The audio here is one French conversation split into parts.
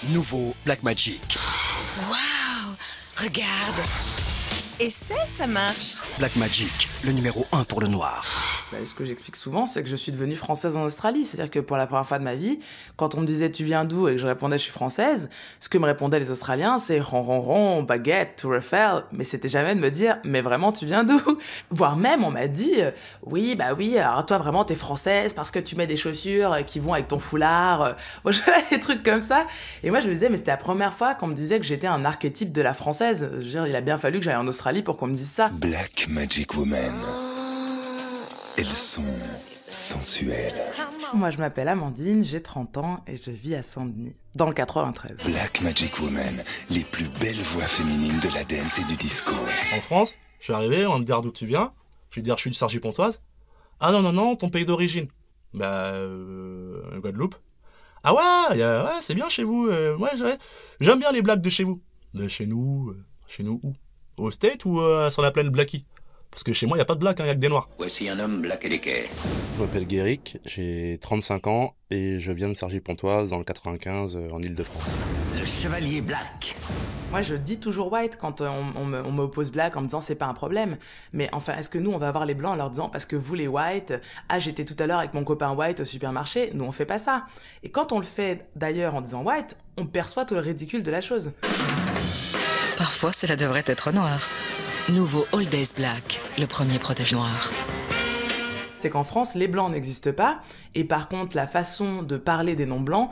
Nouveau Black Magic. Waouh! Regarde! Et ça marche. Black Magic, le numéro 1 pour le noir. Ce que j'explique souvent, c'est que je suis devenue française en Australie. C'est-à-dire que pour la première fois de ma vie, quand on me disait « tu viens d'où ?» et que je répondais « je suis française », ce que me répondaient les Australiens, c'est « ron ron ron, baguette, Tour Eiffel », mais c'était jamais de me dire « mais vraiment, tu viens d'où ?» Voire même, on m'a dit « oui, alors toi vraiment, t'es française parce que tu mets des chaussures qui vont avec ton foulard. » Moi, je fais des trucs comme ça. Et moi, je me disais « mais c'était la première fois qu'on me disait que j'étais un archétype de la française. » Je veux dire, il a bien fallu que j'aille en Australie pour qu'on me dise ça. Black Magic Woman. Elles sont sensuelles. Moi, je m'appelle Amandine, j'ai 30 ans et je vis à Saint-Denis, dans le 93. Black Magic Woman, les plus belles voix féminines de la dance et du disco. En France, je suis arrivé, on va me dire d'où tu viens. Je vais dire, je suis de Cergy-Pontoise. Ah non, ton pays d'origine. Guadeloupe. Ah ouais, c'est bien chez vous. J'aime bien les blagues de chez vous. De chez nous où? Au State ou sur la plaine Blackie? Parce que chez moi, il n'y a pas de black, il n'y a que des noirs. Voici un homme black et d'équerre. Je m'appelle Guéric, j'ai 35 ans et je viens de Cergy-Pontoise dans le 95 en Île-de-France. Le chevalier black. Moi, je dis toujours white quand on m'oppose black en me disant c'est pas un problème. Mais enfin, est-ce que nous, on va avoir les blancs en leur disant parce que vous, les whites, j'étais tout à l'heure avec mon copain white au supermarché, nous, on fait pas ça. Et quand on le fait d'ailleurs en disant white, on perçoit tout le ridicule de la chose. Parfois, cela devrait être noir. Nouveau All Days Black, le premier protège noir. C'est qu'en France, les blancs n'existent pas, et par contre, la façon de parler des non-blancs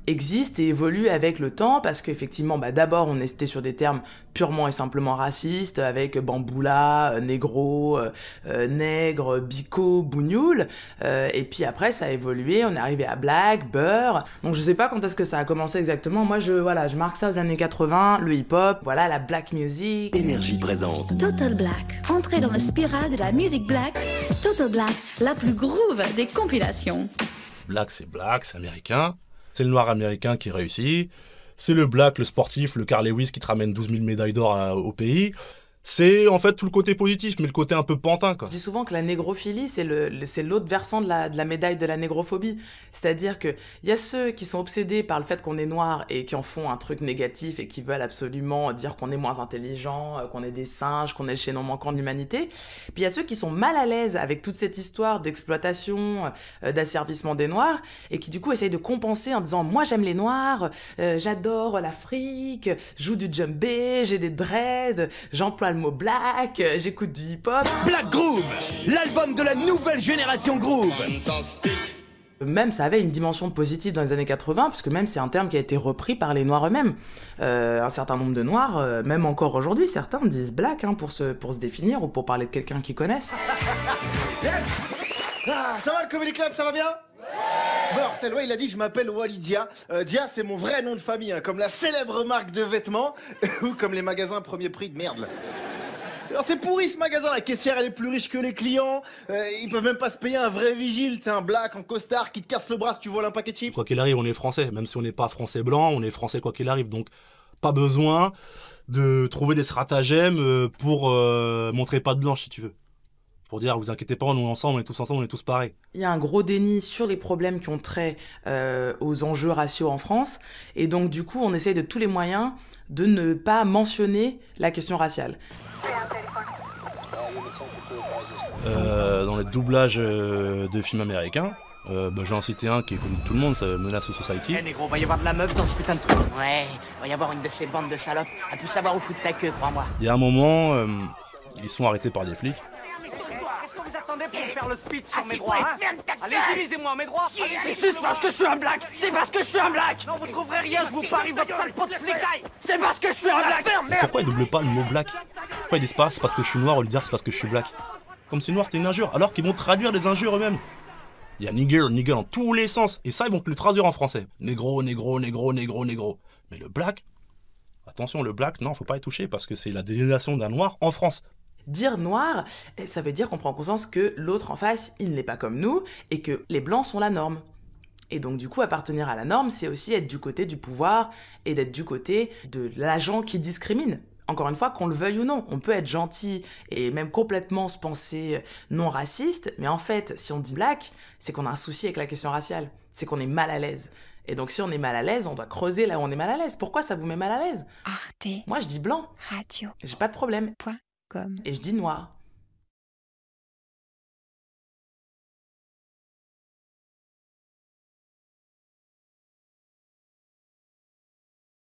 existe et évolue avec le temps, parce qu'effectivement, d'abord, on était sur des termes purement et simplement racistes, avec bamboula, négro, nègre, bico, bougnoul, et puis après, ça a évolué, on est arrivé à black, beurre, donc je sais pas quand est-ce que ça a commencé exactement, moi, je marque ça aux années 80, le hip-hop, voilà, la black music. Énergie présente. Total Black, entrez dans la spirale de la musique black. Total Black, la plus groove des compilations. Black, c'est américain. C'est le noir américain qui réussit. C'est le black, le sportif, le Carl Lewis qui te ramène 12 000 médailles d'or au pays. C'est en fait tout le côté positif, mais le côté un peu pantin, quoi. Je dis souvent que la négrophilie, c'est l'autre versant de la médaille de la négrophobie. C'est-à-dire qu'il y a ceux qui sont obsédés par le fait qu'on est noir et qui en font un truc négatif et qui veulent absolument dire qu'on est moins intelligent, qu'on est des singes, qu'on est le chaînon manquant de l'humanité. Puis il y a ceux qui sont mal à l'aise avec toute cette histoire d'exploitation, d'asservissement des noirs et qui du coup essayent de compenser en disant « moi j'aime les noirs, j'adore l'Afrique, je joue du djembé, j'ai des dreads, j'emploie le mot black, j'écoute du hip-hop. » Black Groove, l'album de la nouvelle génération groove. Même ça avait une dimension positive dans les années 80, parce que même c'est un terme qui a été repris par les noirs eux-mêmes. Un certain nombre de noirs, même encore aujourd'hui, certains disent black pour se définir ou pour parler de quelqu'un qu'ils connaissent. Ça va le Comedy Club, ça va bien? Mortel, ouais, il a dit je m'appelle Wally Dia. Dia, c'est mon vrai nom de famille, comme la célèbre marque de vêtements ou comme les magasins premier prix de merde. Alors c'est pourri ce magasin, la caissière elle est plus riche que les clients, ils peuvent même pas se payer un vrai vigile, t'es un black en costard qui te casse le bras si tu voles un paquet de chips. Quoi qu'il arrive, on est français, même si on n'est pas français blanc, on est français quoi qu'il arrive, donc pas besoin de trouver des stratagèmes pour montrer pas de blanche si tu veux. Pour dire, vous inquiétez pas, nous ensemble, on est tous pareils. Il y a un gros déni sur les problèmes qui ont trait aux enjeux raciaux en France, et donc du coup on essaye de tous les moyens de ne pas mentionner la question raciale. Dans les doublages de films américains, j'en ai cité un qui est connu de tout le monde, c'est Menace Society. Eh négro, va y avoir de la meuf dans ce putain de truc. Ouais, va y avoir une de ces bandes de salopes. Elle peut savoir où foutre ta queue, crois-moi. Il y a un moment, ils sont arrêtés par des flics. Qu'est-ce que vous attendez pour me faire le speech sur mes droits, hein? Allez-y, lisez-moi mes droits. C'est juste parce que je suis un black. C'est parce que je suis un black. Non, vous trouverez rien, je vous parie votre sale pot de flicaille. C'est parce que je suis un black. Pourquoi ils doublent pas le mot black? Pourquoi ils disent pas c'est parce que je suis noir au lieu de dire c'est parce que je suis black? Comme si noir c'était une injure, alors qu'ils vont traduire des injures eux-mêmes. Il y a nigger dans tous les sens, et ça ils vont te le traduire en français. Négro. Mais le black, attention, le black, non, faut pas y toucher parce que c'est la désignation d'un noir en France. Dire noir, ça veut dire qu'on prend conscience que l'autre en face, il n'est pas comme nous, et que les blancs sont la norme. Et donc du coup, appartenir à la norme, c'est aussi être du côté du pouvoir, et d'être du côté de l'agent qui discrimine. Encore une fois, qu'on le veuille ou non, on peut être gentil et même complètement se penser non raciste, mais en fait, si on dit black, c'est qu'on a un souci avec la question raciale, c'est qu'on est mal à l'aise. Et donc si on est mal à l'aise, on doit creuser là où on est mal à l'aise. Pourquoi ça vous met mal à l'aise? Arte Moi je dis blanc. Radio. J'ai pas de problème. .com. Et je dis noir.